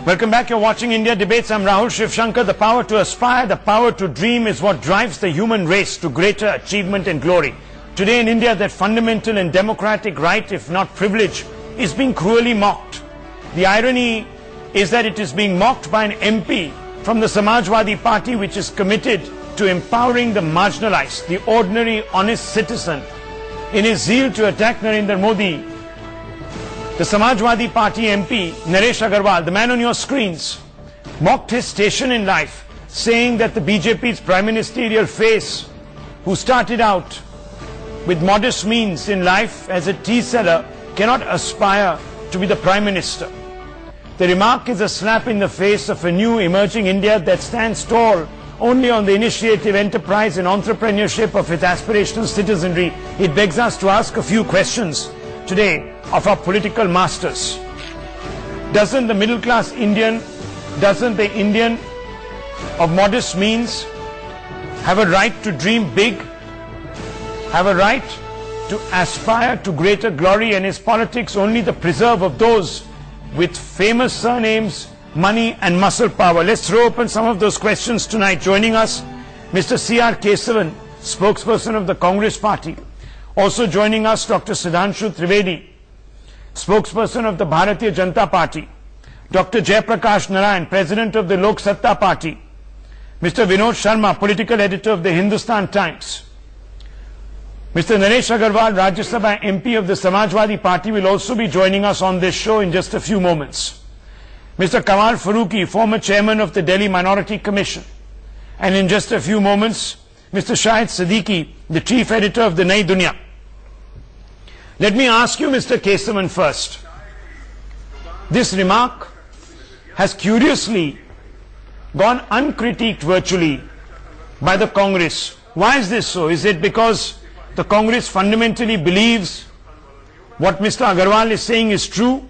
Welcome back. You're watching India Debates. I'm Rahul Shivshankar. The power to aspire, the power to dream is what drives the human race to greater achievement and glory. Today in India, that fundamental and democratic right, if not privilege, is being cruelly mocked. The irony is that it is being mocked by an MP from the Samajwadi Party, which is committed to empowering the marginalized, the ordinary, honest citizen. In his zeal to attack Narendra Modi, the Samajwadi Party MP, Naresh Agarwal, the man on your screens, mocked his station in life, saying that the BJP's prime ministerial face, who started out with modest means in life as a tea seller, cannot aspire to be the prime minister. The remark is a slap in the face of a new emerging India that stands tall only on the initiative, enterprise and entrepreneurship of its aspirational citizenry. It begs us to ask a few questions today of our political masters. Doesn't the middle class Indian, doesn't the Indian of modest means have a right to dream big, have a right to aspire to greater glory, and is politics only the preserve of those with famous surnames, money and muscle power? Let's throw open some of those questions tonight. Joining us, Mr. C.R.Kesavan, spokesperson of the Congress Party. Also joining us, Dr. Sudhanshu Trivedi, spokesperson of the Bharatiya Janata Party. Dr. Jaiprakash Narayan, president of the Lok Satta Party. Mr. Vinod Sharma, political editor of the Hindustan Times. Mr. Naresh Agarwal, Rajya Sabha MP of the Samajwadi Party, will also be joining us on this show in just a few moments. Mr. Kamal Farooqi, former chairman of the Delhi Minority Commission. And in just a few moments, Mr. Shahid Siddiqui, the chief editor of the Nai Dunya. Let me ask you, Mr. Kesavan, first. This remark has curiously gone uncritiqued virtually by the Congress. Why is this so? Is it because the Congress fundamentally believes what Mr. Agarwal is saying is true?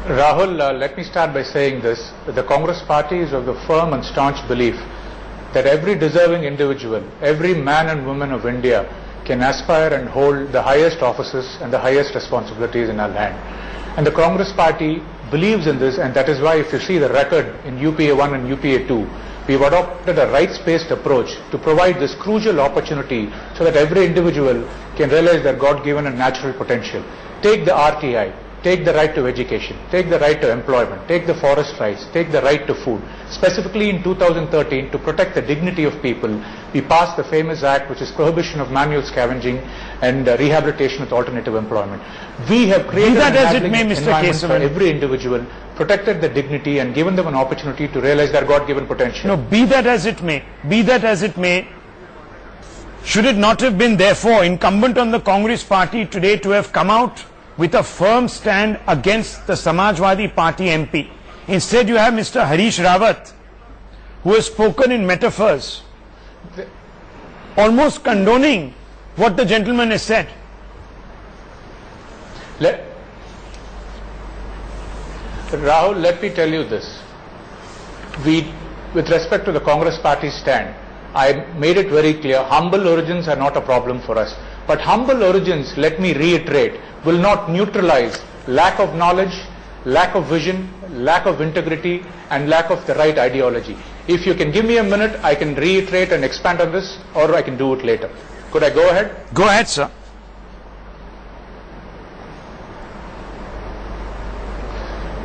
Rahul, let me start by saying this. The Congress Party is of the firm and staunch belief that every deserving individual, every man and woman of India can aspire and hold the highest offices and the highest responsibilities in our land. And the Congress Party believes in this, and that is why if you see the record in UPA 1 and UPA 2, we've adopted a rights-based approach to provide this crucial opportunity so that every individual can realize their God-given and natural potential. Take the RTI. Take the right to education, take the right to employment, take the forest rights, take the right to food. Specifically in 2013, to protect the dignity of people, we passed the famous act which is prohibition of manual scavenging and rehabilitation with alternative employment. We have created an enabling environment for every individual, protected the dignity and given them an opportunity to realize their God-given potential. No, be that as it may, should it not have been therefore incumbent on the Congress Party today to have come out with a firm stand against the Samajwadi Party MP? Instead, you have Mr. Harish Rawat, who has spoken in metaphors, almost condoning what the gentleman has said. Rahul, let me tell you this. With respect to the Congress Party's stand, I made it very clear, humble origins are not a problem for us. But humble origins, let me reiterate, will not neutralize lack of knowledge, lack of vision, lack of integrity, and lack of the right ideology. If you can give me a minute, I can reiterate and expand on this, or I can do it later. Could I go ahead? Go ahead, sir.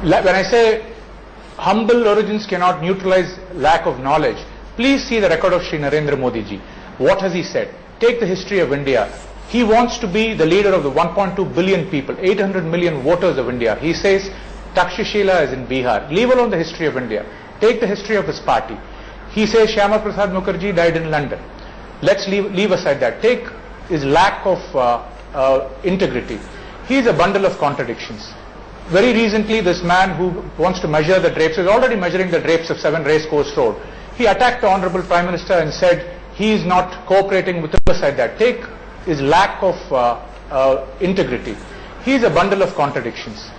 When I say humble origins cannot neutralize lack of knowledge, please see the record of Shri Narendra Modi ji. What has he said? Take the history of India. He wants to be the leader of the 1.2 billion people, 800 million voters of India. He says Takshashila is in Bihar. Leave alone the history of India. Take the history of his party. He says Shyama Prasad Mukherjee died in London. Let's leave aside that. Take his lack of integrity. He is a bundle of contradictions. Very recently, this man who wants to measure the drapes is already measuring the drapes of 7 Racecourse Road. He attacked the Honorable Prime Minister and said he is not cooperating with him. Beside that, take his lack of integrity. He is a bundle of contradictions.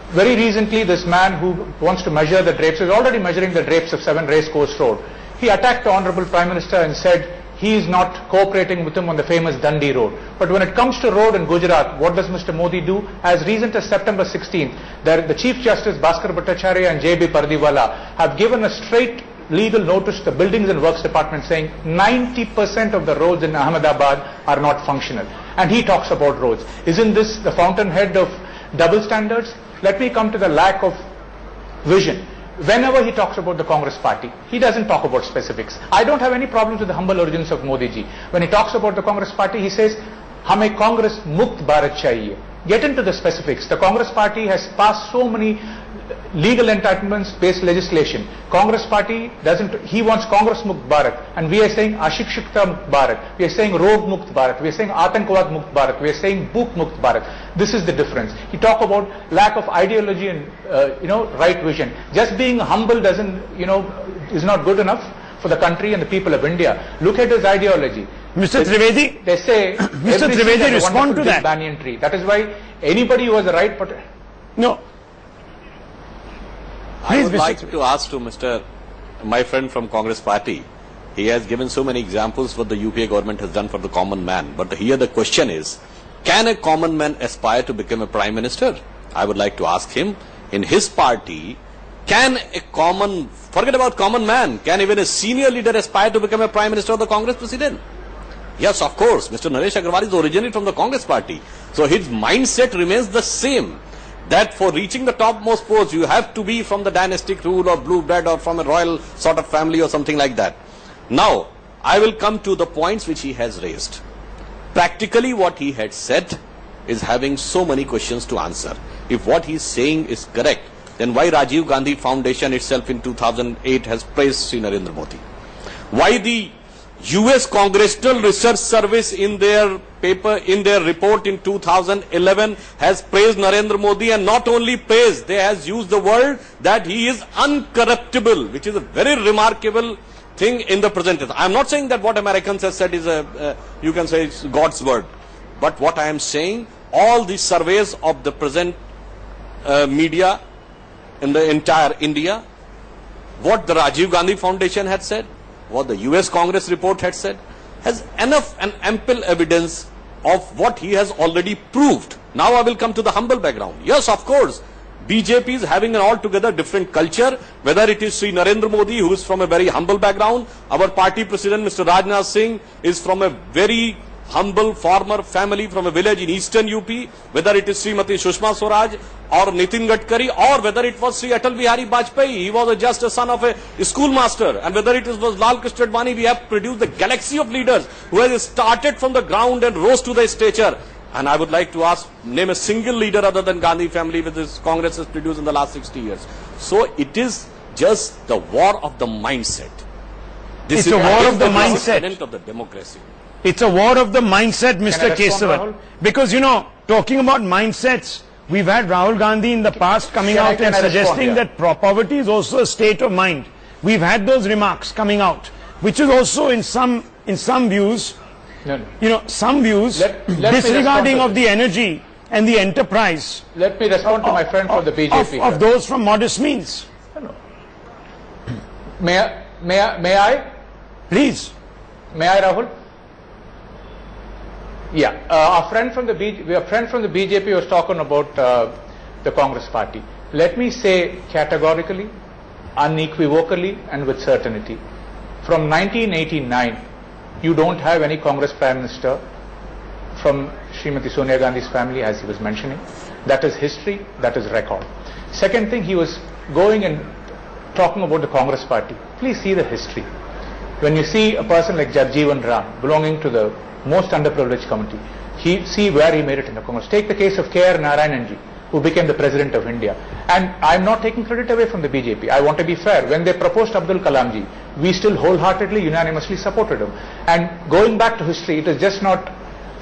Very recently, this man who wants to measure the drapes is already measuring the drapes of 7 Racecourse Road. He attacked the Honorable Prime Minister and said he is not cooperating with him on the famous Dundee road. But when it comes to road in Gujarat, what does Mr. Modi do? As recent as September 16th, the Chief Justice Bhaskar Bhattacharya and J.B. Pardiwala have given a straight legal notice to the Buildings and Works Department saying 90% of the roads in Ahmedabad are not functional. And he talks about roads. Isn't this the fountainhead of double standards? Let me come to the lack of vision. Whenever he talks about the Congress party, he doesn't talk about specifics. I don't have any problems with the humble origins of Modi ji. When he talks about the Congress party, he says, "Hame Congress Mukt Bharat chahiye." Get into the specifics. The Congress party has passed so many legal entitlements based legislation. Congress party he wants Congress Mukt Bharat, and we are saying Ashikshikta Mukt Bharat, we are saying Rog Mukt Bharat, we are saying Atankwad Mukt Bharat, we are saying Bhuk Mukt Bharat. This is the difference. He talk about lack of ideology and right vision. Just being humble doesn't is not good enough for the country and the people of India. Look at his ideology. Mr. Trivedi, they say Mr. Trivedi, respond to that. Banyan tree. That is why anybody who has the right. No. I would like to ask my friend from Congress party. He has given so many examples what the UPA government has done for the common man. But here the question is, can a common man aspire to become a prime minister? I would like to ask him, in his party, forget about common man, can even a senior leader aspire to become a prime minister or the Congress president? Yes, of course. Mr. Naresh Agarwal is originally from the Congress party. So his mindset remains the same. That for reaching the topmost post, you have to be from the dynastic rule or blue blood or from a royal sort of family or something like that. Now, I will come to the points which he has raised. Practically what he had said is having so many questions to answer. If what he is saying is correct, then why Rajiv Gandhi Foundation itself in 2008 has praised Sri Narendra Modi? Why the US Congressional Research Service in their report in 2011 has praised Narendra Modi, and not only praised, they has used the word that he is uncorruptible, which is a very remarkable thing in the present. I am not saying that what Americans have said is you can say it's God's word. But what I am saying, all the surveys of the present media in the entire India, what the Rajiv Gandhi Foundation had said, what the US Congress report had said, has enough and ample evidence of what he has already proved. Now I will come to the humble background. Yes, of course, BJP is having an altogether different culture, whether it is Sri Narendra Modi, who is from a very humble background. Our party president, Mr. Rajnath Singh, is from a very humble farmer family from a village in eastern UP, whether it is Srimati Sushma Swaraj or Nitin Gadkari, or whether it was Sri Atal Bihari Vajpayee, he was just a son of a schoolmaster, and whether it was Lal Krishna Advani, we have produced the galaxy of leaders who has started from the ground and rose to the stature. And I would like to ask, name a single leader other than Gandhi family with this Congress has produced in the last 60 years. So it is just the war of the mindset. This is a war of the mindset of the democracy. It's a war of the mindset, Mr. Kesavan. Because, talking about mindsets, we've had Rahul Gandhi in the past coming out and suggesting that poverty is also a state of mind. We've had those remarks coming out, which is also in some views, some views disregarding of the energy and the enterprise. Let me respond to my friend from the BJP. Of those from modest means. May I? Please. May I, Rahul? Yeah, our friend from the BJP was talking about the Congress party. Let me say categorically, unequivocally, and with certainty, from 1989, you don't have any Congress Prime Minister from Srimati Sonia Gandhi's family, as he was mentioning. That is history, that is record. Second thing, he was going and talking about the Congress party. Please see the history. When you see a person like Jagjeevan Ram belonging to the most underprivileged community, see where he made it in the Congress. Take the case of K.R. Narayananji, who became the President of India. And I'm not taking credit away from the BJP. I want to be fair. When they proposed Abdul Kalamji, we still wholeheartedly, unanimously supported him. And going back to history, it is just not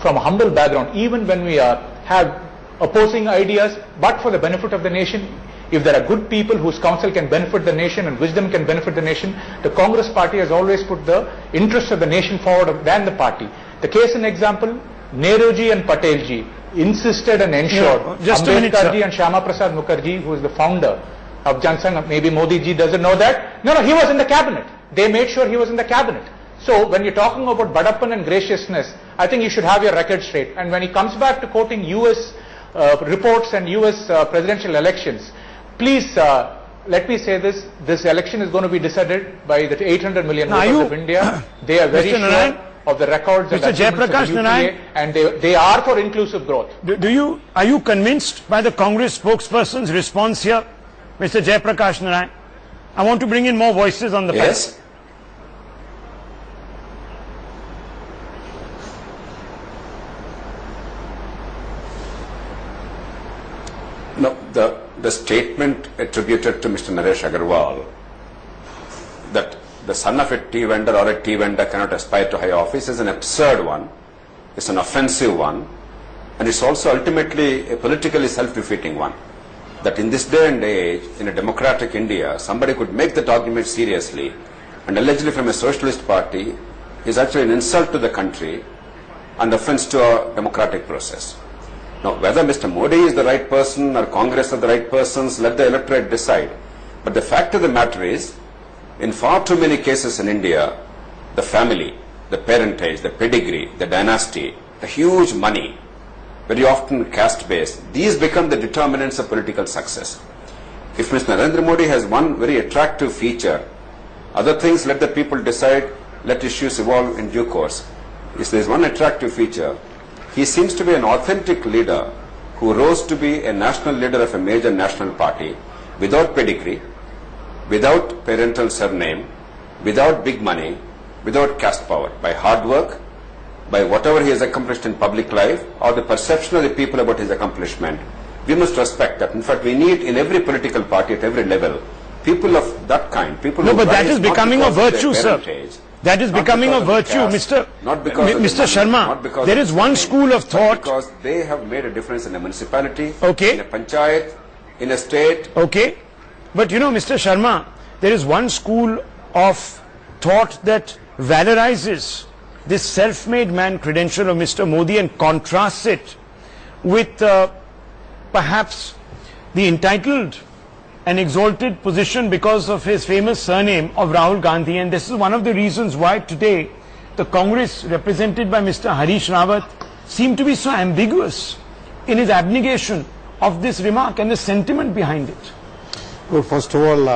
from a humble background. Even when we have opposing ideas, but for the benefit of the nation, if there are good people whose counsel can benefit the nation and wisdom can benefit the nation, the Congress party has always put the interest of the nation forward than the party. The case in example, Nehruji and Patelji insisted and ensured Ambedkarji and Shyama Prasad Mukherjee, who is the founder of Jansangh, maybe Modi ji doesn't know that. No, he was in the cabinet. They made sure he was in the cabinet. So when you're talking about Badappan and graciousness, I think you should have your record straight. And when he comes back to quoting US reports and US presidential elections, please let me say this, this election is going to be decided by the 800 million voters of India. They are very sure of the records and achievements of the UPA, and they are for inclusive growth. Are you convinced by the Congress spokesperson's response here, Mr. Jayaprakash Narayan? I want to bring in more voices on the panel. Yes. No, the statement attributed to Mr. Naresh Agarwal that the son of a tea vendor or a tea vendor cannot aspire to high office is an absurd one, it's an offensive one, and it's also ultimately a politically self-defeating one. That in this day and age, in a democratic India, somebody could make that argument seriously and allegedly from a socialist party is actually an insult to the country and offense to our democratic process. Now, whether Mr. Modi is the right person or Congress are the right persons, let the electorate decide. But the fact of the matter is, in far too many cases in India, the family, the parentage, the pedigree, the dynasty, the huge money, very often caste-based, these become the determinants of political success. If Mr. Narendra Modi has one very attractive feature, other things let the people decide, let issues evolve in due course. If there is one attractive feature, he seems to be an authentic leader who rose to be a national leader of a major national party without pedigree, without parental surname, without big money, without caste power, by hard work, by whatever he has accomplished in public life or the perception of the people about his accomplishment. We must respect that. In fact, we need in every political party at every level people of that kind. People no, but that is becoming a virtue, sir. That is becoming a virtue, Mr. Sharma. There is one school of thought. Because they have made a difference in a municipality, in a panchayat, in a state. Okay. But you know, Mr. Sharma, there is one school of thought that valorizes this self-made man credential of Mr. Modi and contrasts it with perhaps the entitled and exalted position because of his famous surname of Rahul Gandhi, and this is one of the reasons why today the Congress represented by Mr. Harish Rawat seemed to be so ambiguous in his abnegation of this remark and the sentiment behind it. Well, first of all,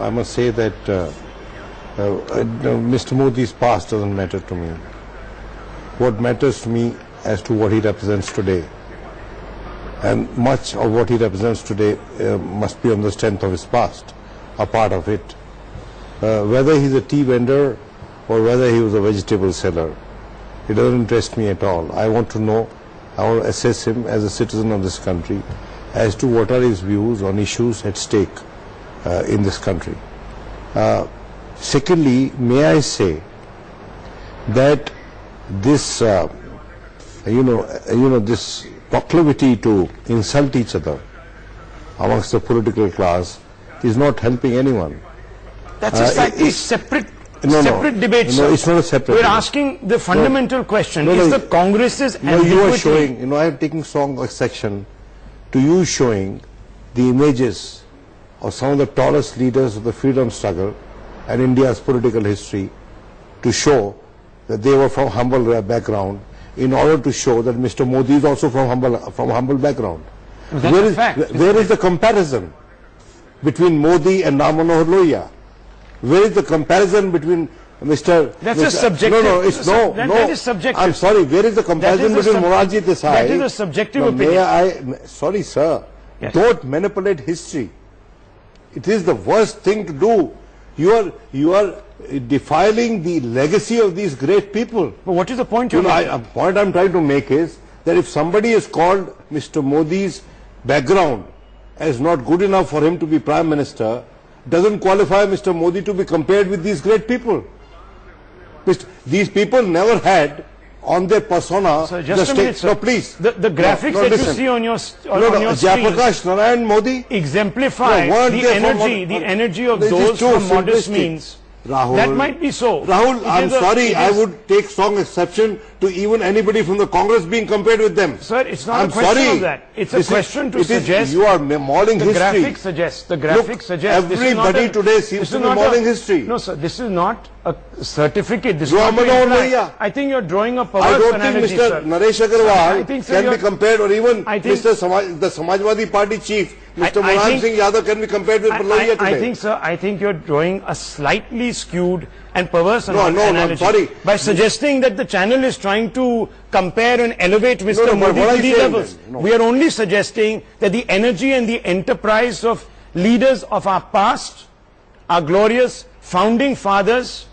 I must say that Mr. Modi's past doesn't matter to me. What matters to me as to what he represents today. And much of what he represents today must be on the strength of his past, a part of it. Whether he's a tea vendor or whether he was a vegetable seller, it doesn't interest me at all. I want to know, I want to assess him as a citizen of this country as to what are his views on issues at stake in this country. Secondly, may I say that this, this proclivity to insult each other amongst the political class is not helping anyone. That's a slightly separate debate, sir. No, it's not a separate We're debate. asking the fundamental question, is the Congress's ambiguity... you are showing, I am taking a section to you showing the images of some of the tallest leaders of the freedom struggle and India's political history to show that they were from humble background, in order to show that Mr. Modi is also from humble background. Where is the comparison between Modi and Ram Manohar Lohia? Where is the comparison between Mr. That's a subjective. That is subjective. I'm sorry. Where is the comparison between Morarji Desai? That is a subjective opinion. Sorry, sir. Yes. Don't manipulate history. It is the worst thing to do. You are defiling the legacy of these great people. But what is the point you're making? The point I'm trying to make is that if somebody is called Mr. Modi's background as not good enough for him to be Prime Minister, doesn't qualify Mr. Modi to be compared with these great people. These people never had on their persona... Sir, just a minute, sir. No, please. The graphics that you see on your screen... Jayaprakash Narayan Modi... exemplify the energy of those from modest means Rahul, that might be so. Rahul, I'm sorry, I would take strong exception to even anybody from the Congress being compared with them. Sir, it's not I'm a question sorry. of that. It's a question to suggest. You are mauling history. Graphic suggests. The graphic suggests. Everybody today seems to be mauling history. No, sir, this is not a certificate. This You is are not to imply. Manohar. I think you're drawing a perverse I don't analogy, think Mr. sir. Naresh Agarwal can be compared, or even the Samajwadi Party chief, Mr. Mohan Singh Yadav, can be compared with Palolia today. I think, sir, I think you're drawing a slightly skewed and perverse analogy. I'm sorry. By suggesting that the channel is trying to compare and elevate Mr. Modi to these levels. We are only suggesting that the energy and the enterprise of leaders of our past, our glorious founding fathers,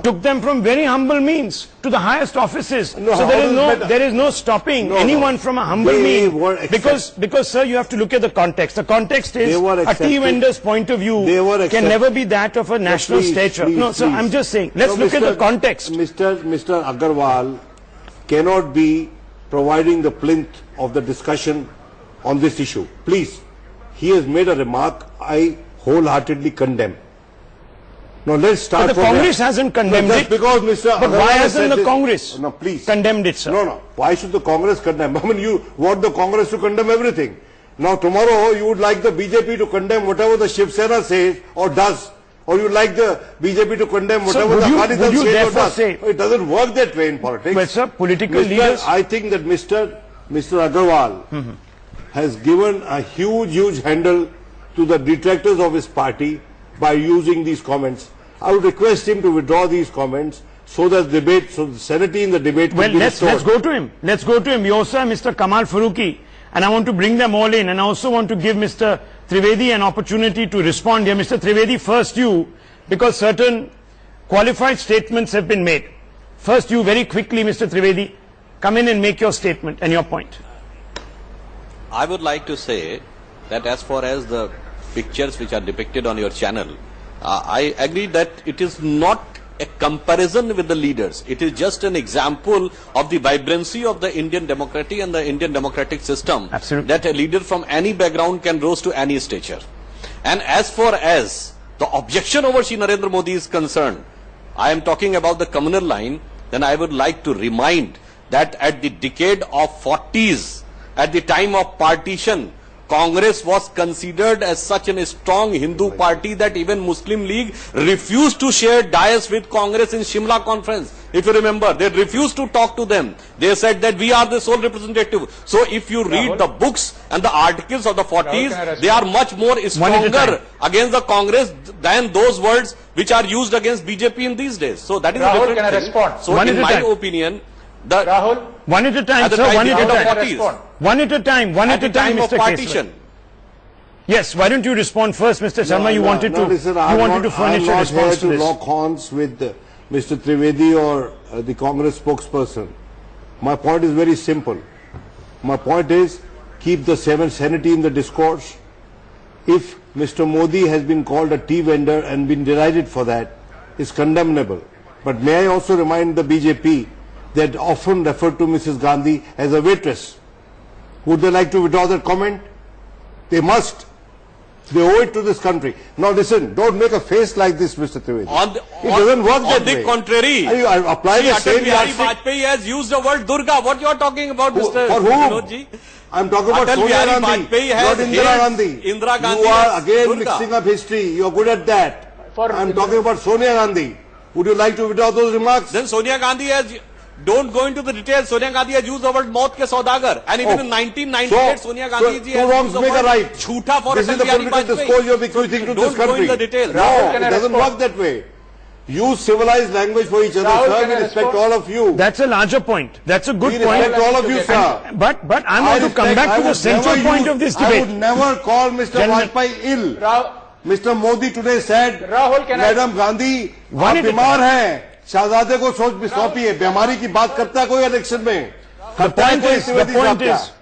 took them from very humble means to the highest offices. So there is no stopping anyone from a humble mean, because sir, you have to look at the context. The context is a tea vendor's point of view can never be that of a national stature. No, sir, I'm just saying, let's look at the context. Mr. Agarwal cannot be providing the plinth of the discussion on this issue. Please, he has made a remark I wholeheartedly condemn. Now let's start. But the Congress hasn't condemned it. Because Mr. But why hasn't the Congress condemned it, sir? No. Why should the Congress condemn? I mean, you want the Congress to condemn everything. Now tomorrow you would like the BJP to condemn whatever the Shiv Sena says or does, or you would like the BJP to condemn whatever the Akali Dal says or does. It doesn't work that way in politics. Well, sir, political leaders. I think that Mr. Agarwal has given a huge handle to the detractors of his party by using these comments. I would request him to withdraw these comments so that the sanity in the debate will be restored. Let's go to him. Let's go to him. You also have Mr. Kamal Faruqi, and I want to bring them all in, and I also want to give Mr. Trivedi an opportunity to respond here. Mr. Trivedi, first you, because certain qualified statements have been made. First you, very quickly, Mr. Trivedi, come in and make your statement and your point. I would like to say that as far as the pictures which are depicted on your channel, I agree that it is not a comparison with the leaders. It is just an example of the vibrancy of the Indian democracy and the Indian democratic system. Absolutely. That a leader from any background can rise to any stature. And as far as the objection over Shri Narendra Modi is concerned, I am talking about the communal line, then I would like to remind that at the decade of 40s, at the time of partition, Congress was considered as such a strong Hindu party that even Muslim League refused to share dais with Congress in Shimla conference. If you remember, they refused to talk to them. They said that we are the sole representative. So if you read the books and the articles of the 40s, they are much more stronger against the Congress than those words which are used against BJP in these days. So that is a different thing. Respond? So in my opinion, Rahul, one at a time, sir, one at a time. One at a time, Mr. Kesavan. Yes, why don't you respond first, Mr. Sharma? You wanted to furnish a response to this. I'm not here to lock horns with Mr. Trivedi or the Congress spokesperson. My point is very simple. My point is, keep the sanity in the discourse. If Mr. Modi has been called a tea vendor and been derided for that, it's condemnable. But may I also remind the BJP that often referred to Mrs. Gandhi as a waitress. Would they like to withdraw that comment? They must. They owe it to this country. Now listen, don't make a face like this, Mr. Trivedi. It doesn't work that way. On the contrary, I apply the same yardstick. Vajpayee has used the word Durga. What you are talking about, Mr. For whom? I'm talking about Sonia Gandhi, not Indira Gandhi. Indira Gandhi. You are again mixing up history. You are good at that. I'm talking about Sonia Gandhi. Would you like to withdraw those remarks? Then Sonia Gandhi has... Don't go into the details. Sonia Gandhi has used the word maut ke saudagar. And even in 1998, Sonia Gandhi ji has used the word right. jhoota for This is the political discourse you are bequeathing to this country. Don't go in the details. No, it doesn't work that way. Use civilized language for each other, sir. We respect all of you. That's a larger point. That's a good point. We respect all of you, sir. But I'm going to come back to the central point of this debate. I would never call Mr. Vajpayee ill. Mr. Modi today said, Madam Gandhi, आप बीमार हैं. शहजादे को सौंपिए. बीमारी की बात करता है कोई इलेक्शन में.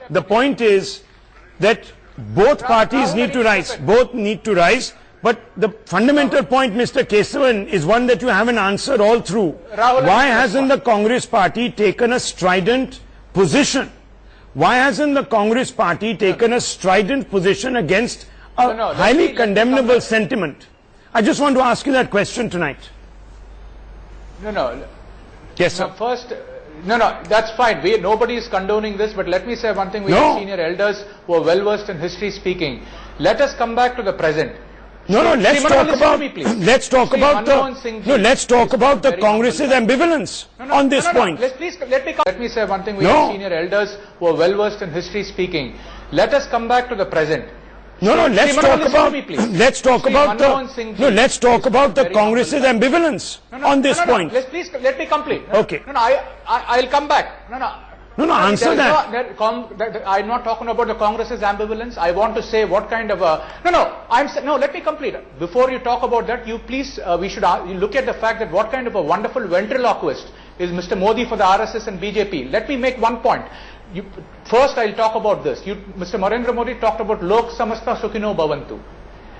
The point is that both parties need to rise. Both need to rise. But the fundamental point, Mr. Kesavan, is one that you haven't answered all through. Why hasn't the Congress party taken a strident position? Why hasn't the Congress party taken a strident position against a highly condemnable sentiment? I just want to ask you that question tonight. No. Yes, sir. No, first, no, that's fine. Nobody is condoning this, but let me say one thing. We No. have senior elders who are well versed in history speaking. Let us come back to the present. No, let's Sri, talk listen about, to me, please. let's talk Sri about Manmohan Singh the, no, ji let's talk is about the very Congress's humble. ambivalence on this point. Let me say one thing. We No. have senior elders who are well versed in history speaking. Let us come back to the present. No, let's Sri, talk listen about, to me, please. let's talk Sri about Manmohan Singh the, no, ji let's talk is about the very Congress's humble. ambivalence on this point. Let me complete. Okay. I'll come back. No, answer that. I'm not talking about the Congress's ambivalence. I want to say what kind of a... let me complete. Before you talk about that, we should look at the fact that what kind of a wonderful ventriloquist is Mr. Modi for the RSS and BJP. Let me make one point. First, I'll talk about this. Mr. Narendra Modi talked about Lok Samasta Sukhino Bhavantu.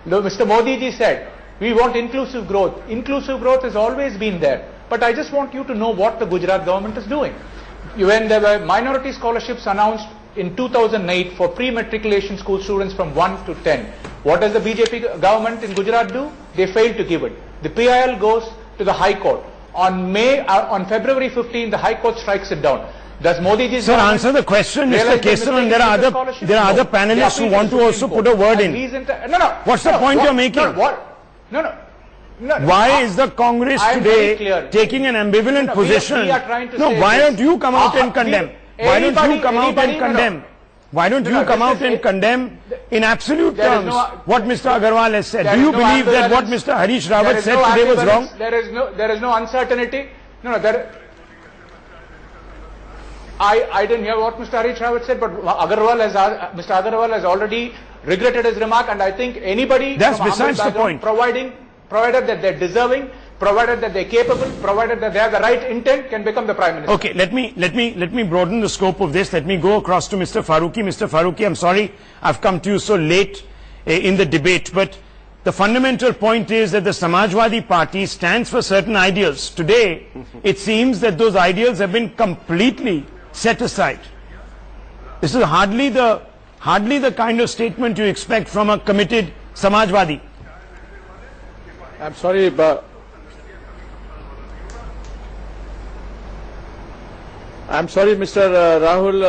Mr. Modi ji said, we want inclusive growth. Inclusive growth has always been there. But I just want you to know what the Gujarat government is doing. When there were minority scholarships announced in 2008 for pre-matriculation school students from 1 to 10, what does the BJP government in Gujarat do? They failed to give it. The PIL goes to the High Court. On February 15, the High Court strikes it down. Does Modi ji... Sir, answer the question, Mr. Kesavan. There are other panelists who want to also put a word in. What's the point you're making? Why is the Congress today taking an ambivalent position? Why don't you come out and condemn? Why don't you come out and condemn? Why don't you come out and condemn in absolute terms what Mr. Agarwal has said? Do you believe that what Mr. Harish Rawat said today was wrong? There is no uncertainty. I didn't hear what Mr. Harish Rawat said, but Mr. Agarwal has already regretted his remark, and I think anybody that's besides the point. Provided that they're deserving, provided that they're capable, provided that they have the right intent, can become the Prime Minister. Okay, let me broaden the scope of this. Let me go across to Mr. Farooqi. Mr. Farooqi, I'm sorry I've come to you so late in the debate, but the fundamental point is that the Samajwadi Party stands for certain ideals. Today, it seems that those ideals have been completely set aside. This is hardly the kind of statement you expect from a committed Samajwadi. I'm sorry, but Mr. Rahul,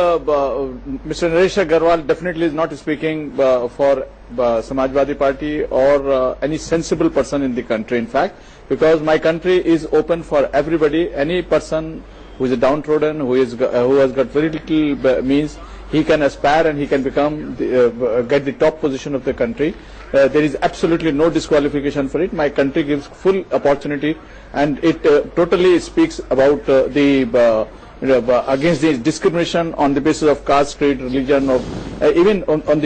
Mr. Naresh Agarwal definitely is not speaking for Samajwadi Party or any sensible person in the country, in fact, because my country is open for everybody. Any person who is a downtrodden, who has got very little means, he can aspire and he can become get the top position of the country. There is absolutely no disqualification for it. My country gives full opportunity, and it totally speaks about against the discrimination on the basis of caste, creed, religion, or even on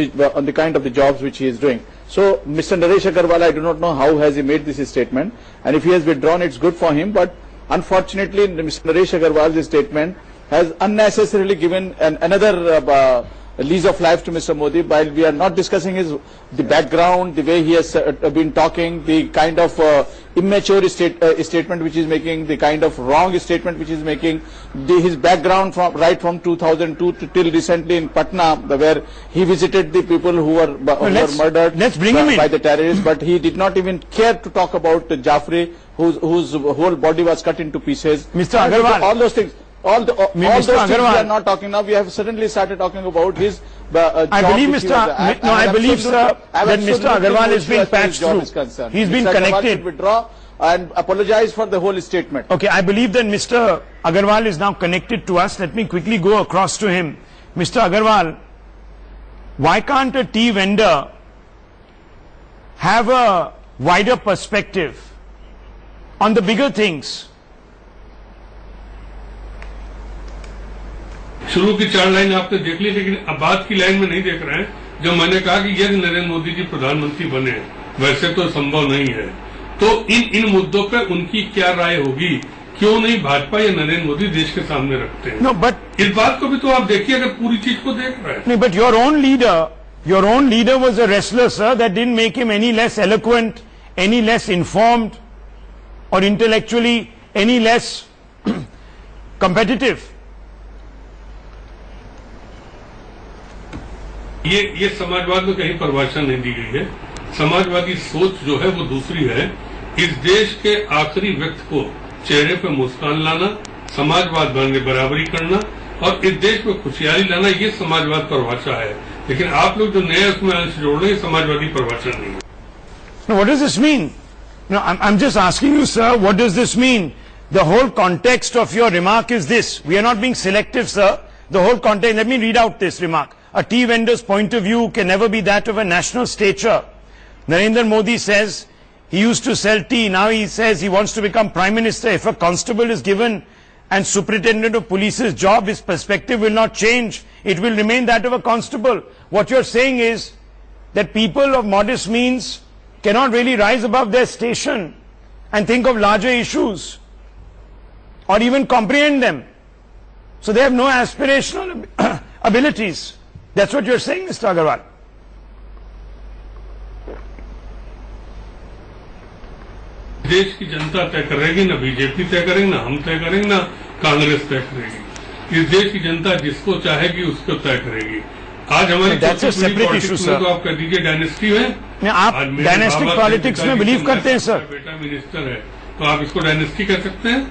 the kind of the jobs which he is doing. So, Mr. Naresh Agarwal, I do not know how has he made this statement, and if he has withdrawn, it's good for him. But unfortunately, Mr. Naresh Agarwal's statement has unnecessarily given another lease of life to Mr. Modi, while we are not discussing the background, the way he has been talking, the kind of immature statement which is making, the kind of wrong statement which is making, his background right from 2002 till recently in Patna, where he visited the people who were murdered by the terrorists, but he did not even care to talk about Jaffrey, whose whole body was cut into pieces. Mr. Agarwal, all those things. All those things we are not talking now. We have suddenly started talking about his I believe, Mr. I believe, sir, that Mr. Agarwal is being patched through. He's been connected. Withdraw and apologize for the whole statement. Okay, I believe that Mr. Agarwal is now connected to us. Let me quickly go across to him. Mr. Agarwal, why can't a tea vendor have a wider perspective on the bigger things? शुरू की 4 line आपने देख ली, लेकिन अब बाद की line में नहीं देख रहे हैं। जब मैंने कहा कि यदि नरेंद्र मोदी जी प्रधानमंत्री बने, वैसे तो संभव नहीं है, तो इन मुद्दों पर उनकी क्या राय होगी, क्यों नहीं भाजपा या नरेंद्र मोदी देश के सामने रखते हैं? No, but इस बात को भी तो आप देखिए, अगर पूरी चीज को देख रहे हैं। नहीं, but your own leader was a wrestler, sir. That didn't make him any less eloquent, any less informed, or intellectually any less competitive. ये समाजवाद में कहीं परिभाषा नहीं दी गई है। समाजवादी सोच जो है वो दूसरी है। इस देश के आखिरी व्यक्ति को चेहरे पे मुस्कान लाना, समाजवाद बनने बराबरी करना और इस देश में खुशहाली लाना, ये समाजवाद परिभाषा है। लेकिन आप लोग जो नए उसमें अंश जोड़ रहे हैं, समाजवादी परिभाषा नहीं है। Now, what does this mean? No, I'm just asking you, sir, what does this mean? The whole context of your remark is this. We are not being selective, sir. The whole context, let me read out this remark. A tea vendor's point of view can never be that of a national stature. Narendra Modi says he used to sell tea. Now he says he wants to become prime minister. If a constable is given and superintendent of police's job, his perspective will not change. It will remain that of a constable. What you're saying is that people of modest means cannot really rise above their station and think of larger issues or even comprehend them. So they have no aspirational abilities. That's what you're saying, Mr. Agarwal. देश की जनता तय करेगी, ना BJP तय करेगी, ना हम तय करेंगे, ना कांग्रेस तय करेगी। इस देश की जनता जिसको चाहेगी उसको तय करेगी। आज हमारी पॉलिटिक्स में तो आप कह दीजिए डायनेस्टी है। आप डायनेस्टिक पॉलिटिक्स में बिलीव करते हैं सर? बेटा मिनिस्टर है तो आप इसको डायनेस्टी कह सकते हैं,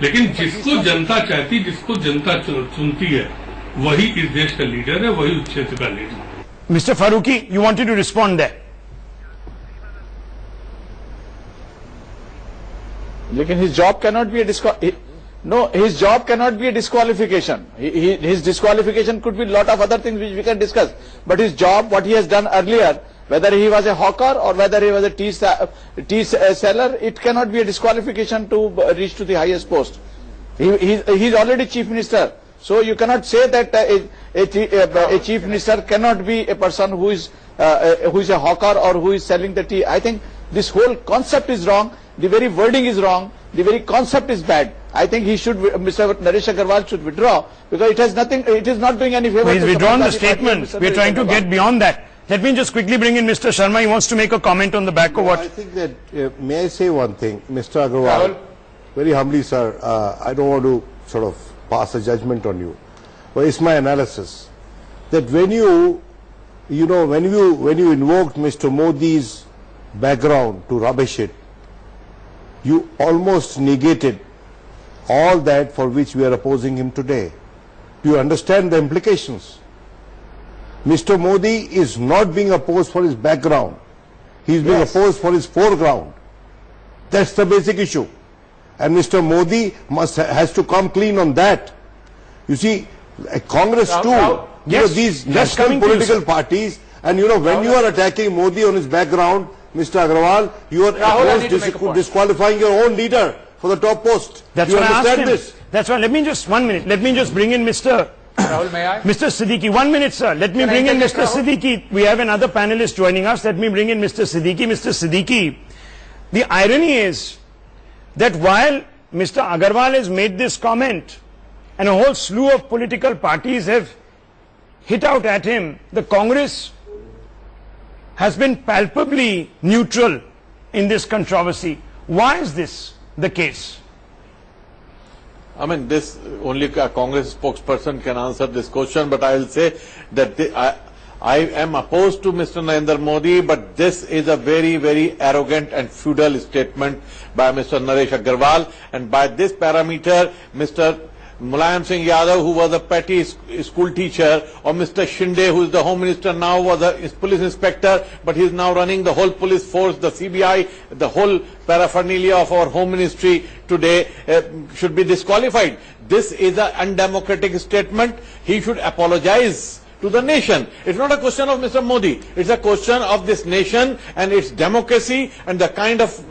लेकिन जिसको जनता चाहती, जिसको जनता चुनती है, वही इस देश का लीडर है, वही उस क्षेत्र का leader. Mister Farooqui, you wanted to respond that? लेकिन his job cannot be a his job cannot be a disqualification. His disqualification could be a lot of other things which we can discuss. But his job, what he has done earlier, whether he was a hawker or whether he was a tea seller, it cannot be a disqualification to reach to the highest post. He is already chief minister. So you cannot say that a chief minister cannot be a person who is a hawker or who is selling the tea. I think this whole concept is wrong. The very wording is wrong. The very concept is bad. I think he should, Mr. Naresh Agarwal should withdraw because it has nothing, it is not doing any favor. He's withdrawn the statement. We are trying to get beyond that. Let me just quickly bring in Mr. Sharma. He wants to make a comment on the back of what. I think that, may I say one thing, Mr. Agarwal, very humbly, sir, I don't want to sort of pass a judgment on you, but it's my analysis that when you invoked Mr. Modi's background to rubbish it, you almost negated all that for which we are opposing him today. Do you understand the implications? Mr. Modi is not being opposed for his background. He is being opposed for his foreground. That's the basic issue. And Mr. Modi has to come clean on that. You see, Congress too, these national political parties, and when you are attacking Modi on his background, Mr. Agarwal, you are disqualifying your own leader for the top post. That's you what I understand asked him. this? That's why. Let me just 1 minute. Let me just bring in Mr. Rahul, may I? Mr. Siddiqui. 1 minute, sir. Let me bring in Mr. Siddiqui. We have another panelist joining us. Let me bring in Mr. Siddiqui. Mr. Siddiqui, the irony is that while Mr. Agarwal has made this comment and a whole slew of political parties have hit out at him, the Congress has been palpably neutral in this controversy. Why is this the case? I mean, this only a Congress spokesperson can answer this question, but I will say that I am opposed to Mr. Narendra Modi, but this is a very, very arrogant and feudal statement by Mr. Naresh Agarwal, and by this parameter, Mr. Mulayam Singh Yadav, who was a petty school teacher, or Mr. Shinde, who is the Home Minister now, was a police inspector, but he is now running the whole police force, the CBI, the whole paraphernalia of our Home Ministry today should be disqualified. This is an undemocratic statement. He should apologize to the nation. It's not a question of Mr. Modi. It's a question of this nation and its democracy and the kind of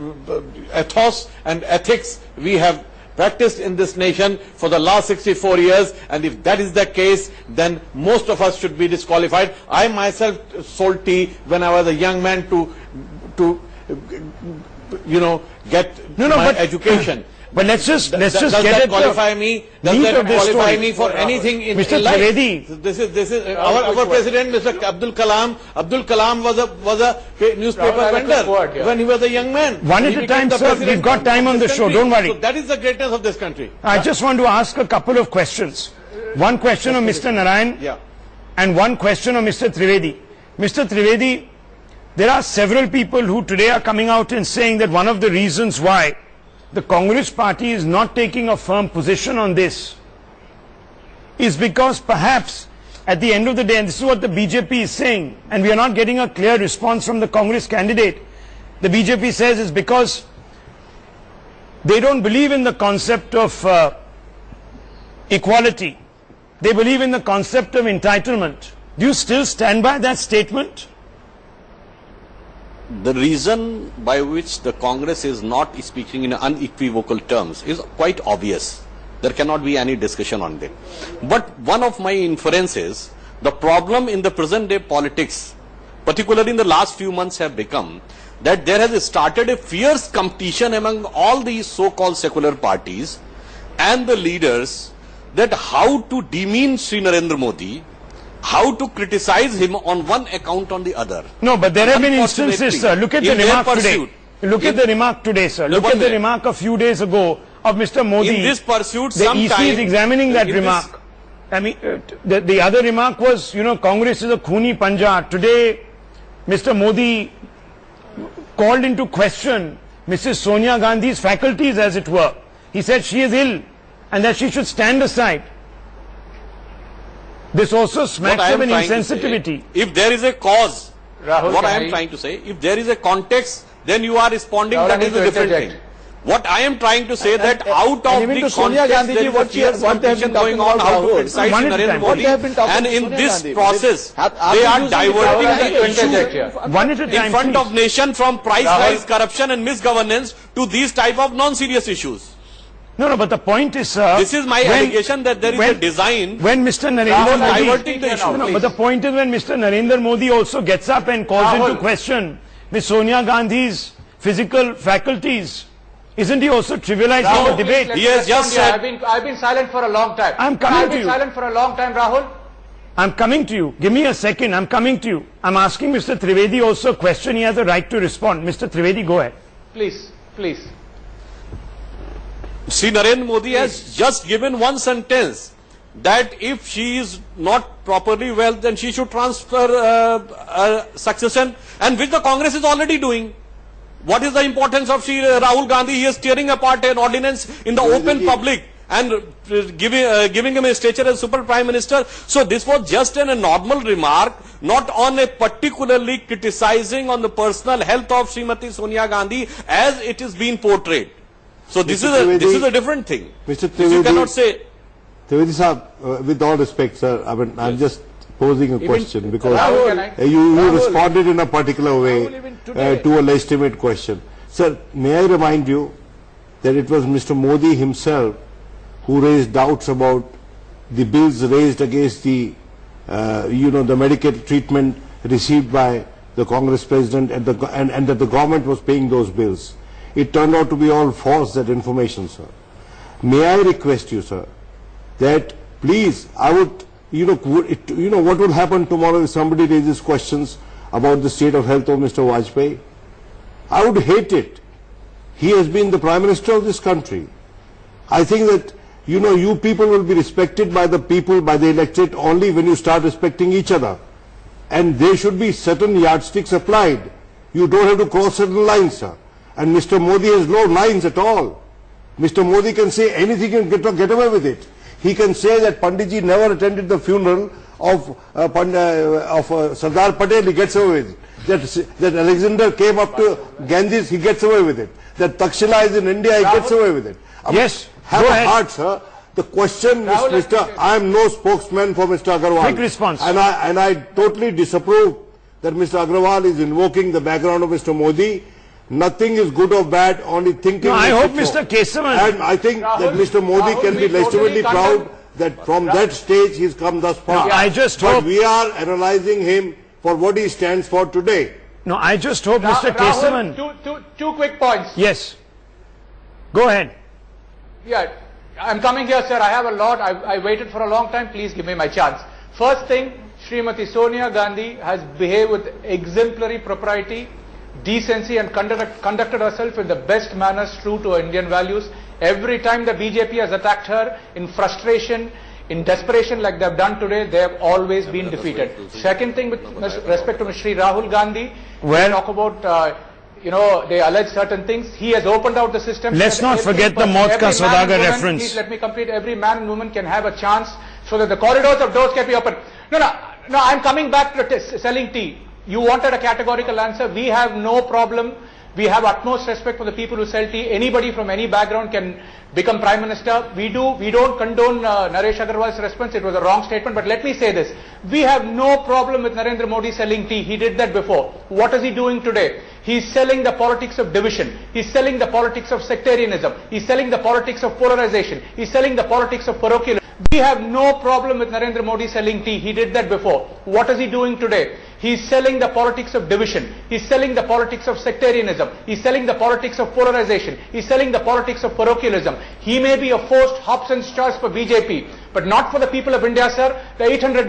ethos and ethics we have practiced in this nation for the last 64 years, and if that is the case, then most of us should be disqualified. I myself sold tea when I was a young man to get my education. But let's just does get that it. Qualify me? Does that qualify me for anything in Mr. life? Trivedi. This is our president, Mr. Abdul Kalam. Abdul Kalam was a newspaper vendor when he was a young man. One at a time, sir. We've got time on the show. Don't worry. So that is the greatness of this country. I just want to ask a couple of questions. One question of Mr. Narayan and one question of Mr. Trivedi. Mr. Trivedi, there are several people who today are coming out and saying that one of the reasons why the Congress party is not taking a firm position on this is because perhaps at the end of the day, and this is what the BJP is saying, and we are not getting a clear response from the Congress candidate, the BJP says is because they don't believe in the concept of equality. They believe in the concept of entitlement. Do you still stand by that statement? The reason by which the Congress is not speaking in unequivocal terms is quite obvious. There cannot be any discussion on that. But one of my inferences, the problem in the present day politics, particularly in the last few months, have become that there has started a fierce competition among all these so-called secular parties and the leaders, that how to demean Sri Narendra Modi, how to criticize him on one account on the other. No, but there have been instances, sir. Look at the remark today. Look at the remark today, sir. Look at the remark a few days ago of Mr. Modi. In this pursuit, the EC is examining that remark. I mean, the other remark was, you know, Congress is a khuni panja. Today, Mr. Modi called into question Mrs. Sonia Gandhi's faculties, as it were. He said she is ill and that she should stand aside. This also smacks of an insensitivity. If there is a cause, Rahul, what I am trying to say, if there is a context, then you are responding, Rahul, that is a different thing. What I am trying to say that out of the Sonia context Gandhi, there is a fierce competition going on how to criticize Narendra Modi, and in this process they are diverting the issue One at a time, in front please. of nation from price rise, corruption and misgovernance to these type of non-serious issues. No, but the point is, sir, This is my allegation that there is a design when Mr. Narendra Modi, diverting the issue. no, but the point is when Mr. Narendra Modi also gets up and calls into question Ms. Sonia Gandhi's physical faculties, isn't he also trivializing the debate? He has just said, I've been silent for a long time. I'm coming to you. I've been silent for a long time, Rahul. I'm coming to you. Give me a second. I'm coming to you. I'm asking Mr. Trivedi also a question. He has a right to respond. Mr. Trivedi, go ahead. Please, please. Sri Narendra Modi has just given one sentence that if she is not properly well, then she should transfer succession, and which the Congress is already doing. What is the importance of Sri Rahul Gandhi? He is tearing apart an ordinance in the open public and giving him a stature as super prime minister. So this was just a normal remark, not on a particularly criticizing on the personal health of Srimati Sonia Gandhi as it is being portrayed. So this is a different thing. Mr. Trivedi, you cannot say. Trivedi sir, with all respect, sir, I mean, I'm just posing a question because Rahul, you responded in a particular way to a legitimate question. Sir, may I remind you that it was Mr. Modi himself who raised doubts about the bills raised against the, the medical treatment received by the Congress president and that the government was paying those bills. It turned out to be all false, that information, sir. May I request you, sir, that please, I would, what would happen tomorrow if somebody raises questions about the state of health of Mr. Vajpayee? I would hate it. He has been the Prime Minister of this country. I think that, you people will be respected by the people, by the electorate only when you start respecting each other. And there should be certain yardsticks applied. You don't have to cross certain lines, sir. And Mr. Modi has no lines at all. Mr. Modi can say anything and get away with it. He can say that Panditji never attended the funeral of Sardar Patel, he gets away with it. That Alexander came up to Gandhi's, he gets away with it. That Takshila is in India, he gets away with it. Yes, have a heart, sir. The question is, I am no spokesman for Mr. Agarwal. Quick response. And I totally disapprove that Mr. Agarwal is invoking the background of Mr. Modi. Nothing is good or bad, only thinking. No, I hope Mr. Kesavan. And I think that Mr. Modi can be legitimately proud that from that stage he's come thus far. No, I just hope. But we are analyzing him for what he stands for today. No, I just hope Mr. Kesavan. Two quick points. Yes. Go ahead. Yeah, I'm coming here, sir. I have a lot. I waited for a long time. Please give me my chance. First thing, Srimati Sonia Gandhi has behaved with exemplary propriety, decency, and conducted herself in the best manners true to Indian values. Every time the BJP has attacked her in frustration, In desperation like they have done today, they have always been defeated. Second thing, with respect to Mr. Rahul Gandhi, we talk about, they allege certain things. He has opened out the system. Let's not forget the Maut Ka Saudagar reference. Please let me complete. Every man and woman can have a chance so that the corridors of doors can be opened. No, I'm coming back to selling tea. You wanted a categorical answer. We have no problem. We have utmost respect for the people who sell tea. Anybody from any background can become Prime Minister. We don't condone Naresh Agarwal's response. It was a wrong statement. But let me say this. We have no problem with Narendra Modi selling tea. He did that before. What is he doing today? He's selling the politics of division. He's selling the politics of sectarianism. He's selling the politics of polarization. He's selling the politics of parochialism. We have no problem with Narendra Modi selling tea. He did that before. What is he doing today? He's selling the politics of division. He's selling the politics of sectarianism. He's selling the politics of polarization. He's selling the politics of parochialism. He may be a forced Hobson's choice for BJP, but not for the people of India, sir. The 800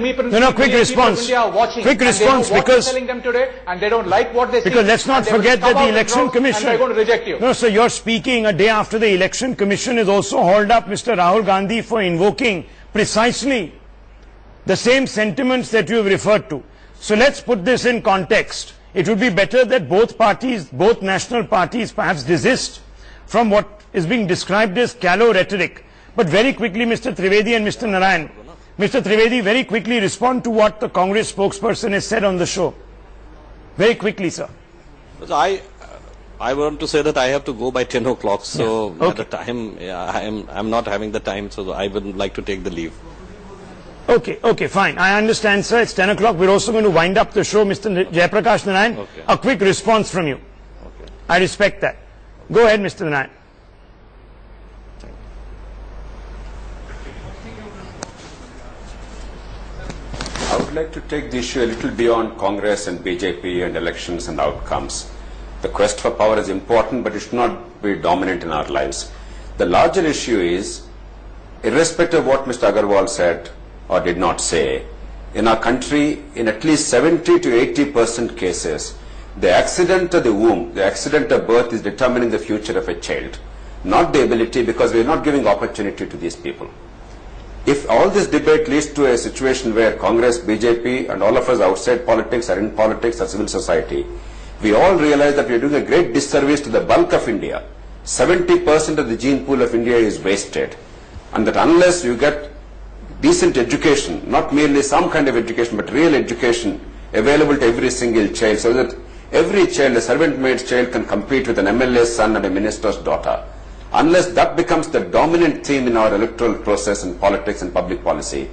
quick response. Of India are watching. Quick response, because selling them today, and they don't like what they see. Because let's not forget that the Election Commission. They're going to reject you. No, sir, you're speaking a day after the Election Commission has also hauled up Mr. Rahul Gandhi for invoking precisely the same sentiments that you have referred to. So let's put this in context. It would be better that both parties, both national parties, perhaps desist from what is being described as callow rhetoric. But very quickly, Mr. Trivedi and Mr. Narayan. Mr. Trivedi, very quickly respond to what the Congress spokesperson has said on the show. Very quickly, sir. I want to say that I have to go by 10 o'clock, so yeah. Okay. at the time, I'm not having the time, so I would like to take the leave. Okay, fine. I understand, sir. It's 10 o'clock. We're also going to wind up the show. Mr. Jayaprakash Narayan, okay. A quick response from you. Okay. I respect that. Go ahead, Mr. Narayan. I would like to take the issue a little beyond Congress and BJP and elections and outcomes. The quest for power is important, but it should not be dominant in our lives. The larger issue is, irrespective of what Mr. Agarwal said or did not say, in our country, in at least 70 to 80% cases, the accident of the womb, the accident of birth is determining the future of a child, not the ability, because we are not giving opportunity to these people. If all this debate leads to a situation where Congress, BJP and all of us outside politics or in politics or civil society, we all realize that we are doing a great disservice to the bulk of India. 70% of the gene pool of India is wasted, and that unless you get decent education, not merely some kind of education, but real education available to every single child, so that every child, a servant maid's child, can compete with an MLA's son and a minister's daughter. Unless that becomes the dominant theme in our electoral process and politics and public policy,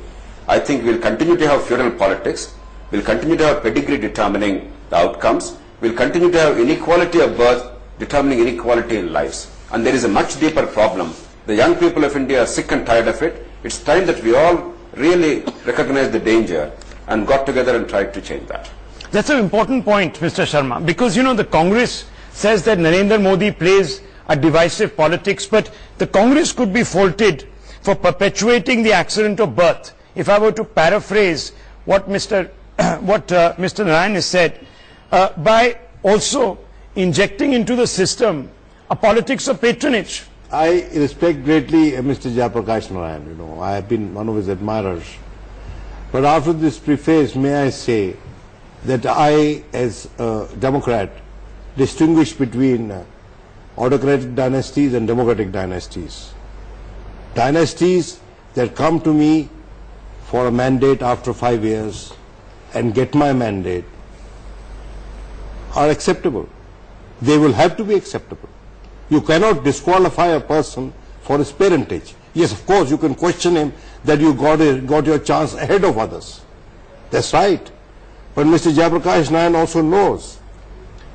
I think we'll continue to have feudal politics, we'll continue to have pedigree determining the outcomes, we'll continue to have inequality of birth determining inequality in lives. And there is a much deeper problem. The young people of India are sick and tired of it. It's time that we all really recognize the danger and got together and tried to change that. That's an important point, Mr. Sharma, because the Congress says that Narendra Modi plays a divisive politics, but the Congress could be faulted for perpetuating the accident of birth. If I were to paraphrase what Mr. Narayan has said, by also injecting into the system a politics of patronage. I respect greatly Mr. Jayaprakash Narayan. I have been one of his admirers. But after this preface, may I say that I, as a Democrat, distinguish between autocratic dynasties and democratic dynasties. Dynasties that come to me for a mandate after 5 years and get my mandate are acceptable. They will have to be acceptable. You cannot disqualify a person for his parentage. Yes, of course, you can question him that you got your chance ahead of others. That's right. But Mr. Jayaprakash Narayan also knows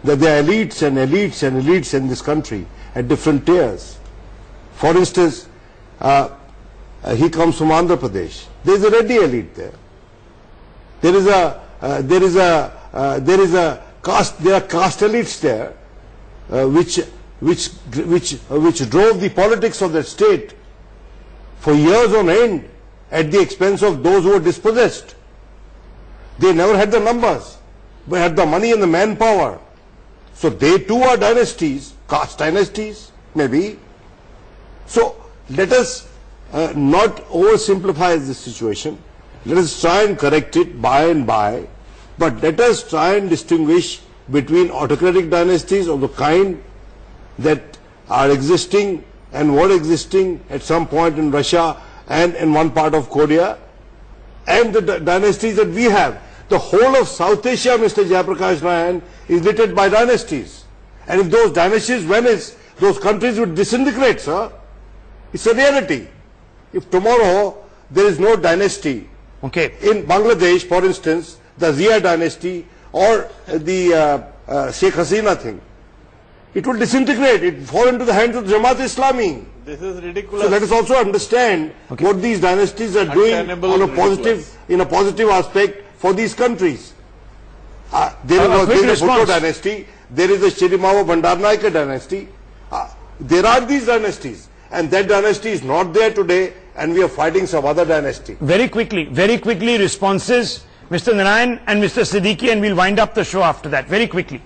that there are elites and elites and elites in this country at different tiers. For instance, he comes from Andhra Pradesh. There is a Reddy elite there. There are caste elites there, which drove the politics of the state for years on end at the expense of those who were dispossessed. They never had the numbers, but had the money and the manpower. So they too are dynasties, caste dynasties, maybe. So let us not oversimplify the situation. Let us try and correct it by and by, but let us try and distinguish between autocratic dynasties of the kind that are existing and were existing at some point in Russia and in one part of Korea, and the dynasties that we have. The whole of South Asia, Mr. Jayaprakash Nayan, is littered by dynasties. And if those dynasties vanish, those countries would disintegrate, sir. It's a reality. If tomorrow there is no dynasty, in Bangladesh, for instance, the Zia dynasty or the Sheikh Hasina thing, it will disintegrate. It will fall into the hands of Jamaat Islami. This is ridiculous. So let us also understand what these dynasties are doing on a positive, in a positive aspect for these countries. There is a Bhutto dynasty, there is a Shirimawa Bandaranaike dynasty. There are these dynasties, and that dynasty is not there today, and we are fighting some other dynasty. Very quickly responses, Mr. Narayan and Mr. Siddiqui, and we'll wind up the show after that. Very quickly.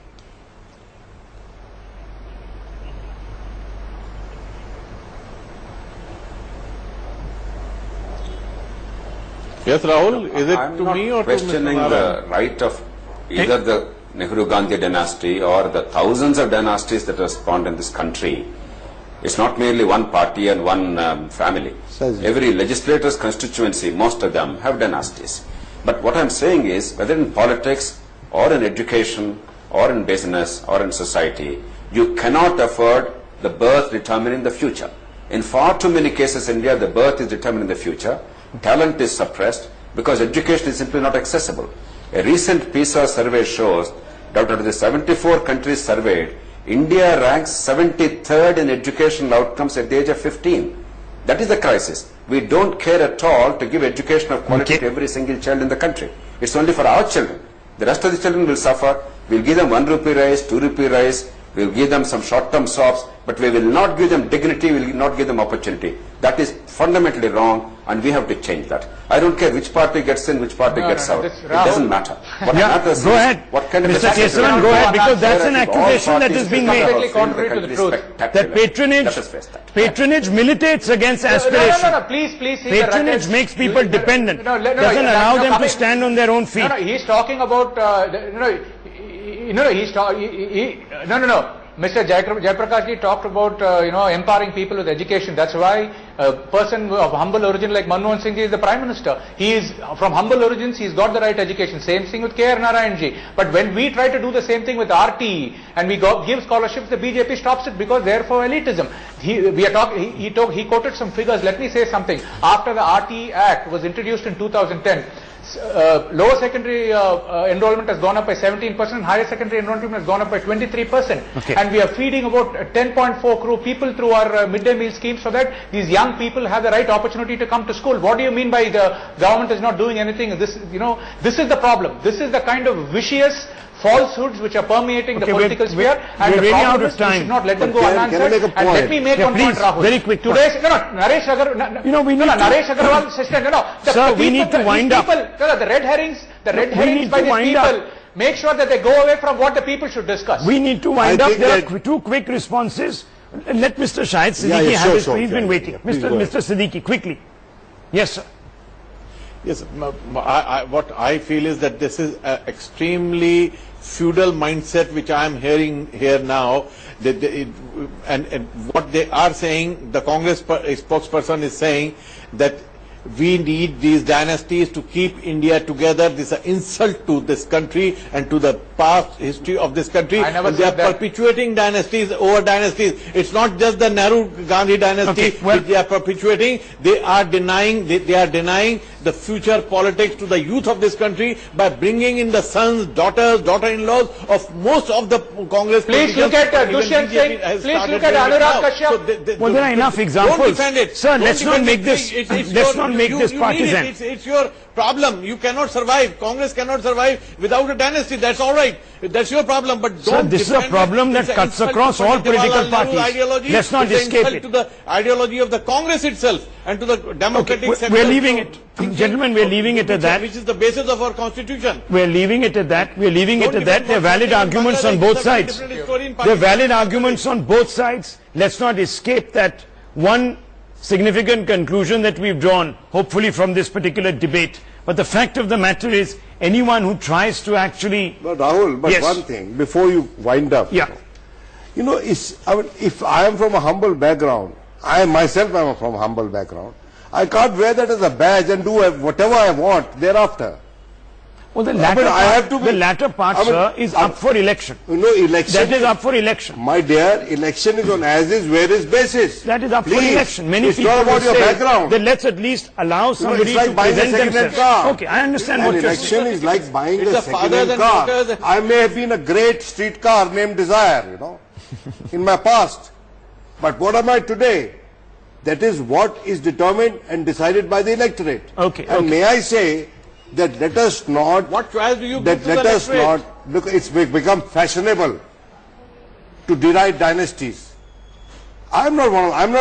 Yes, Rahul, is it to me or to Mr. questioning the right of either the Nehru-Gandhi dynasty or the thousands of dynasties that are spawned in this country. It's not merely one party and one family. Every legislator's constituency, most of them have dynasties. But what I'm saying is, whether in politics or in education or in business or in society, you cannot afford the birth determining the future. In far too many cases in India, the birth is determining the future. Talent is suppressed because education is simply not accessible. A recent PISA survey shows that out of the 74 countries surveyed, India ranks 73rd in educational outcomes at the age of 15. That is the crisis. We don't care at all to give education of quality to every single child in the country. It's only for our children. The rest of the children will suffer. We'll give them 1 rupee rice, 2 rupee rice. We'll give them some short-term sops, but we will not give them dignity, we will not give them opportunity. That is fundamentally wrong, and we have to change that. I don't care which party gets in, which party gets out. It doesn't matter. What matters go is ahead. What kind of Mr. Kesavan, go ahead, because that's an accusation that is being made. Contrary to the truth. That patronage militates against aspiration. No, please. Patronage makes people dependent. Doesn't allow them to stand on their own feet. He's talking about, Mr. Jayaprakash ji talked about, empowering people with education. That's why a person of humble origin like Manmohan Singh ji is the Prime Minister. He is from humble origins, he's got the right education. Same thing with K.R. Narayan ji. But when we try to do the same thing with RT and we give scholarships, the BJP stops it because they're for elitism. He quoted some figures. Let me say something. After the RT Act was introduced in 2010, lower secondary enrollment has gone up by 17%, higher secondary enrollment has gone up by 23%. And we are feeding about 10.4 crore people through our midday meal scheme so that these young people have the right opportunity to come to school. What do you mean by the government is not doing anything? This is the problem. This is the kind of vicious falsehoods which are permeating the political sphere, and the problem is we should not let them go unanswered. And let me make one point, Rahul. Very quick. Today's Naresh Agarwal sister. Sir, we need to wind up. The red herrings by these people. Make sure that they go away from what the people should discuss. We need to wind up. There are 2 quick responses. Let Mr. Shahid Siddiqui have his. He's been waiting. Mr. Siddiqui, quickly. Yes, sir. Yes, what I feel is that this is an extremely feudal mindset which I am hearing here now. And what they are saying, the Congress spokesperson is saying that we need these dynasties to keep India together. This is an insult to this country and to the past history of this country. They are perpetuating dynasties over dynasties. It's not just the Nehru-Gandhi dynasty which they are perpetuating. They are denying the future politics to the youth of this country by bringing in the sons, daughters, daughter-in-laws of most of the Congress. Please look at Dushyant Singh. Please look at Anurag Kashyap. Well, there are enough examples. Don't defend it. Sir, let's not make this. Let's not make this partisan. It's your problem. You cannot survive. Congress cannot survive without a dynasty. That's all right. That's your problem. But don't. Sir, this is a problem that cuts across all political parties. Let's not escape it. To the ideology of the Congress itself and to the democratic sector. We're leaving it. Gentlemen, we're leaving it at that. Which is the basis of our constitution. We're leaving it at that. We're leaving it at that. There are valid arguments on both sides. There are valid arguments on both sides. Let's not escape that one significant conclusion that we've drawn, hopefully from this particular debate. But the fact of the matter is, anyone who tries to actually... But Rahul, but Yes. one thing, before you wind up. Yeah. You know, if I am from a humble background, I myself am from a humble background, I can't wear that as a badge and do whatever I want thereafter. Well, the I mean, latter part, I mean, sir, is up for election. You know, election... That is up for election. My dear, election is on as is, where is basis. That is up for Please, election. Many it's people not about will your say background. that let's at least allow somebody it's like to buying a present second-hand themselves. car. Okay, I understand An what you're election saying. is like buying It's a the fathers second-hand and car. daughters. I may have been a great street car named Desire, you know, in my past. But what am I today? That is what is determined and decided by the electorate. Okay, And okay. may I say that let us not... What choice do you that give to the let us electorate? not... Look, it's become fashionable to deride dynasties. I'm not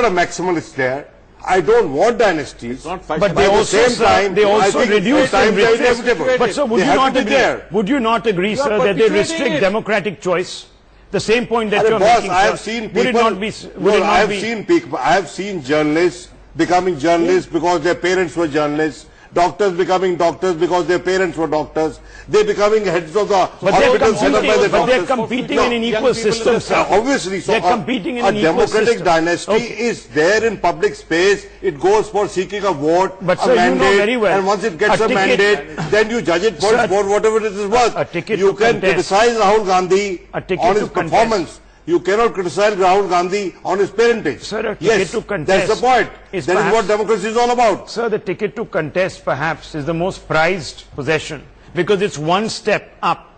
a maximalist there. I don't want dynasties. Not But fashionable. they at the also, same sir, time, they I also think reduce times and are restrict. inevitable. But sir, would They you have not to be agree? there. Would you not agree, You are sir, that they perpetuating restrict it. democratic choice? The same point that Arre you're boss, making, I have sir. seen Would it people. not be? Would it I not have be? I have seen journalists becoming journalists because their parents were journalists. Doctors becoming doctors because their parents were doctors. They're becoming heads of the hospitals set up by the But they're doctors. competing No, in an young equal people system, are sir. Obviously, so They're competing in a an equal democratic system. dynasty Okay. is there in public space. It goes for seeking a vote, But a sir, you know mandate, very well, and once it gets a a ticket- mandate, then you judge it Sir, for whatever it is worth. a ticket You to can contest. criticize Rahul Gandhi A ticket on to his contest. performance. You cannot criticize Rahul Gandhi on his parentage. Sir, a ticket yes, to contest that's the point. is That is perhaps- what democracy is all about. Sir, the ticket to contest perhaps is the most prized possession because it's one step up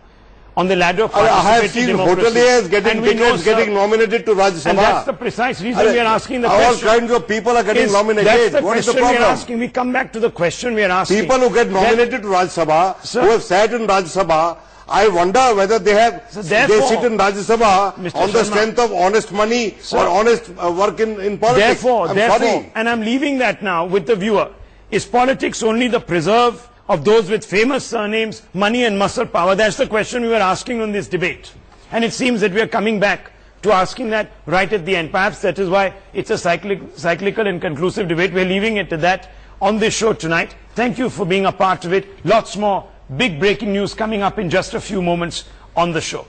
on the ladder of I have participatory seen democracy. hoteliers getting And we know, tickets, sir, getting nominated to Rajya Sabha. and that's the precise reason we are asking the all question. kinds of people are getting That's nominated. the What is the question we are problem? asking. We come back to the question we are asking. People who get That- nominated to Rajya Sabha, Sir. who have sat in Rajya Sabha, I wonder whether they have, So they therefore, sit in Rajya Sabha Mr. on the Sharma, strength of honest money or honest work in politics. Therefore, I'm sorry. and I'm leaving that now with the viewer, is politics only the preserve of those with famous surnames, money and muscle power? That's the question we were asking on this debate. And it seems that we are coming back to asking that right at the end. Perhaps that is why it's a cyclical and conclusive debate. We're leaving it to that on this show tonight. Thank you for being a part of it. Lots more big breaking news coming up in just a few moments on the show.